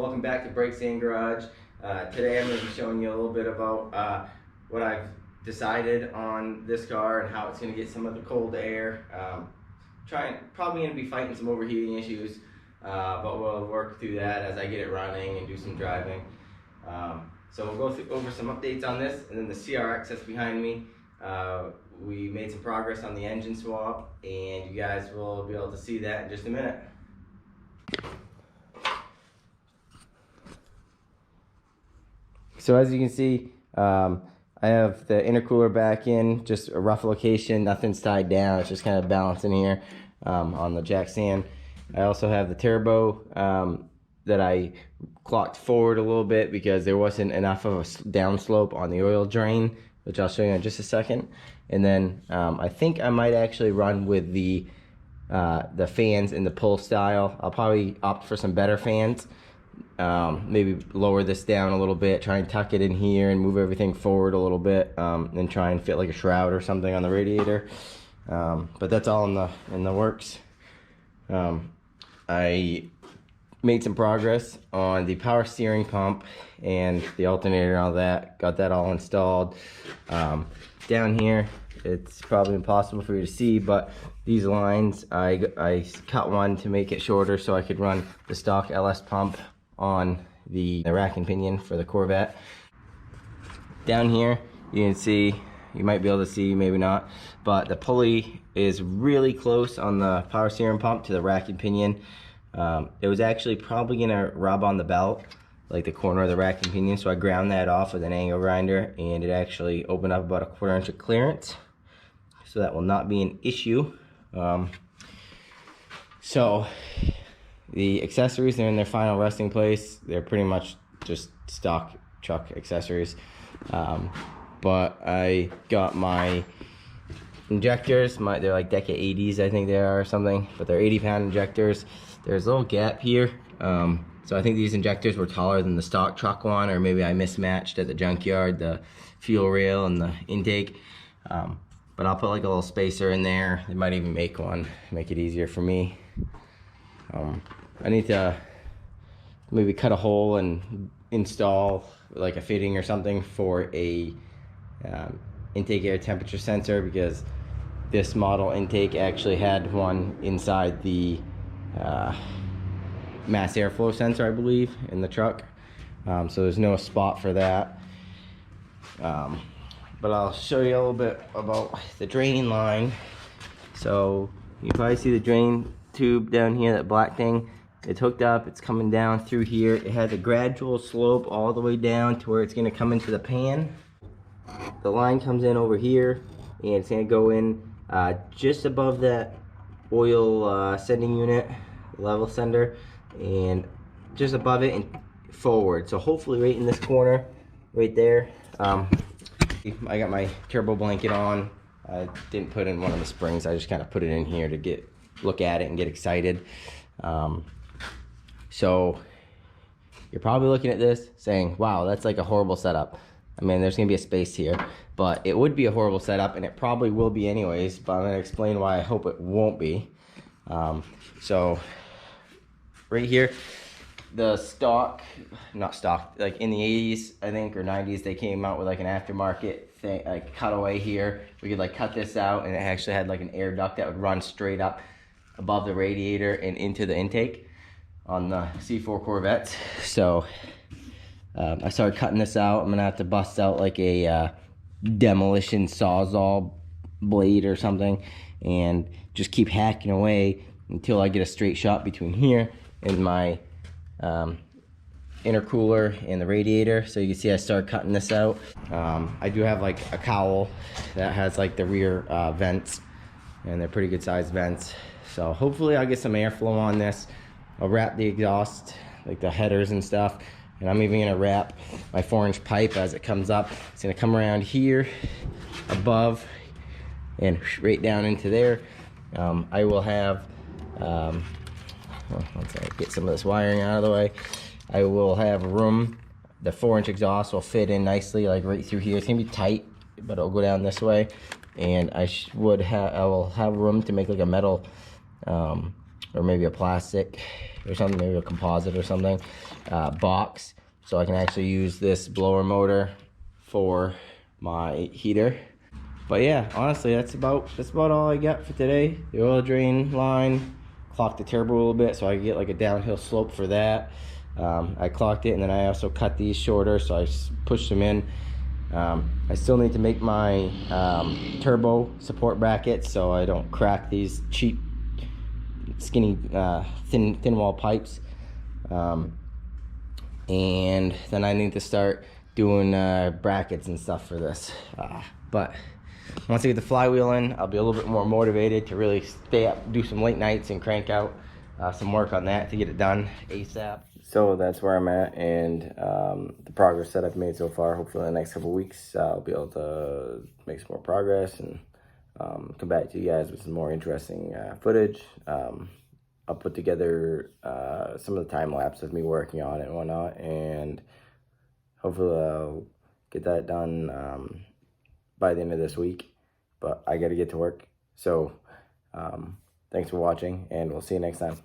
welcome back to Brakes and Garage. Today I'm going to be showing you a little bit about what I've decided on this car and how it's going to get some of the cold air. Probably going to be fighting some overheating issues, but we'll work through that as I get it running and do some driving. So we'll go over some updates on this, and then the CRX that's behind me. We made some progress on the engine swap, and you guys will be able to see that in just a minute. So as you can see, I have the intercooler back in, just a rough location, nothing's tied down, it's just kind of balancing here on the jack stand. I also have the turbo that I clocked forward a little bit because there wasn't enough of a downslope on the oil drain, which I'll show you in just a second. And then I think I might actually run with the fans in the pull style. I'll probably opt for some better fans. Maybe lower this down a little bit, try and tuck it in here and move everything forward a little bit, and try and fit like a shroud or something on the radiator. But that's all in the works. I made some progress on the power steering pump and the alternator and all that. Got that all installed. Down here, it's probably impossible for you to see, but these lines, I cut one to make it shorter so I could run the stock LS pump on the rack and pinion for the Corvette. Down here, you can see, you might be able to see, maybe not, but the pulley is really close on the power steering pump to the rack and pinion. It was actually probably gonna rub on the belt, like the corner of the rack and pinion, so I ground that off with an angle grinder, and it actually opened up about 1/4 inch of clearance, so that will not be an issue. So the accessories are in their final resting place. They're pretty much just stock truck accessories, but I got my injectors. They're like Deca 80s, I think they are, or something, but they're 80-pound injectors. There's a little gap here, so I think these injectors were taller than the stock truck one, or maybe I mismatched at the junkyard the fuel rail and the intake. But I'll put like a little spacer in there. They might even make one, make it easier for me. I need to maybe cut a hole and install like a fitting or something for a intake air temperature sensor, because this model intake actually had one inside the mass airflow sensor, I believe, in the truck. So there's no spot for that. But I'll show you a little bit about the drain line. So you probably see the drain tube down here, that black thing. It's hooked up, it's coming down through here. It has a gradual slope all the way down to where it's gonna come into the pan. The line comes in over here, and it's gonna go in just above that oil sending unit, level sender, and just above it and forward. So hopefully right in this corner, right there. I got my turbo blanket on. I didn't put in one of the springs. I just kind of put it in here to look at it and get excited. So you're probably looking at this saying, wow, that's like a horrible setup. I mean, there's gonna be a space here, but it would be a horrible setup, and it probably will be anyways, but I'm gonna explain why I hope it won't be. So right here, the stock, not stock, like in the 80s, I think, or 90s, they came out with like an aftermarket thing, like cutaway here. We could like cut this out, and it actually had like an air duct that would run straight up above the radiator and into the intake on the C4 Corvettes. So I started cutting this out. I'm gonna have to bust out like a demolition sawzall blade or something, and just keep hacking away until I get a straight shot between here and my intercooler and the radiator. So you can see I started cutting this out. I do have like a cowl that has like the rear vents, and they're pretty good sized vents. So hopefully I'll get some airflow on this. I'll wrap the exhaust, like the headers and stuff, and I'm even gonna wrap my 4-inch pipe as it comes up. It's gonna come around here above and right down into there. I will have, once I get some of this wiring out of the way, I will have room. The 4-inch exhaust will fit in nicely, like right through here. It's gonna be tight, but it'll go down this way, and I will have room to make like a metal or maybe a plastic or something, maybe a composite or something, box, so I can actually use this blower motor for my heater. But yeah, honestly, that's about all I got for today. The oil drain line, clocked the turbo a little bit so I can get like a downhill slope for that. I clocked it, and then I also cut these shorter, so I pushed them in. I still need to make my turbo support brackets so I don't crack these cheap, skinny, thin wall pipes. And then I need to start doing brackets and stuff for this. But once I get the flywheel in, I'll be a little bit more motivated to really stay up, do some late nights, and crank out some work on that to get it done ASAP. So that's where I'm at, and the progress that I've made so far. Hopefully in the next couple of weeks, I'll be able to make some more progress and come back to you guys with some more interesting footage. I'll put together some of the time lapse of me working on it and whatnot, and hopefully I'll get that done by the end of this week. But I got to get to work. So thanks for watching, and we'll see you next time.